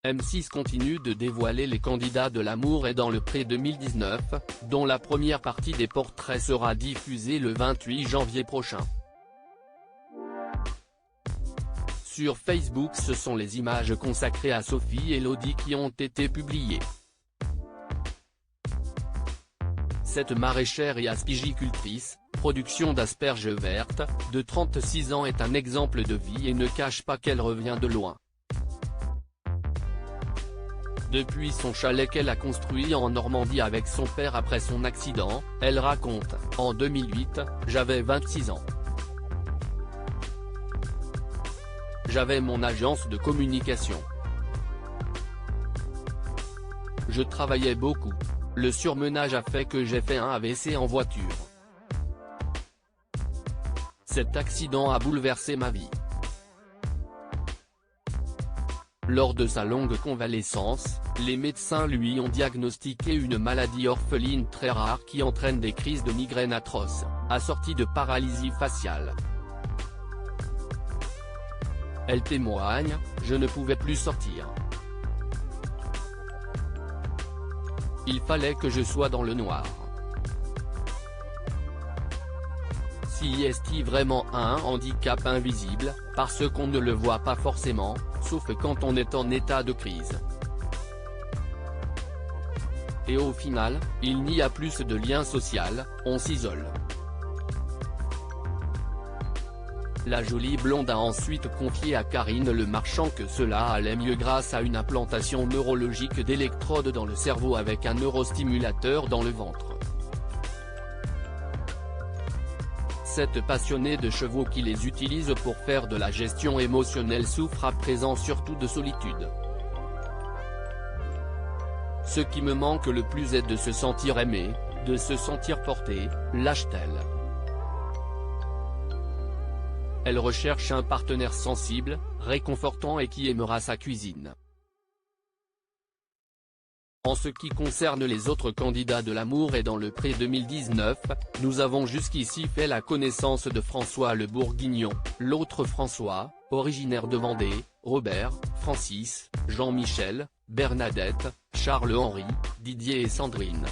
M6 continue de dévoiler les candidats de L'amour est dans le pré 2019, dont la première partie des portraits sera diffusée le 28 janvier prochain. Sur Facebook, ce sont les images consacrées à Sophie et Elodie qui ont été publiées. Cette maraîchère et aspigicultrice, production d'asperges vertes, de 36 ans est un exemple de vie et ne cache pas qu'elle revient de loin. Depuis son chalet qu'elle a construit en Normandie avec son père après son accident, elle raconte « En 2008, j'avais 26 ans. J'avais mon agence de communication. Je travaillais beaucoup. Le surmenage a fait que j'ai fait un AVC en voiture. Cet accident a bouleversé ma vie. Lors de sa longue convalescence, les médecins lui ont diagnostiqué une maladie orpheline très rare qui entraîne des crises de migraine atroces, assorties de paralysie faciale. Elle témoigne « Je ne pouvais plus sortir. Il fallait que je sois dans le noir. » Si est-il vraiment un handicap invisible, parce qu'on ne le voit pas forcément, sauf quand on est en état de crise. Et au final, il n'y a plus de lien social, on s'isole. La jolie blonde a ensuite confié à Karine Le Marchand que cela allait mieux grâce à une implantation neurologique d'électrodes dans le cerveau avec un neurostimulateur dans le ventre. Cette passionnée de chevaux qui les utilise pour faire de la gestion émotionnelle souffre à présent surtout de solitude. Ce qui me manque le plus est de se sentir aimée, de se sentir portée, lâche-t-elle. Elle recherche un partenaire sensible, réconfortant et qui aimera sa cuisine. En ce qui concerne les autres candidats de L'amour est dans le pré 2019, nous avons jusqu'ici fait la connaissance de François le Bourguignon, l'autre François, originaire de Vendée, Robert, Francis, Jean-Michel, Bernadette, Charles-Henri, Didier et Sandrine.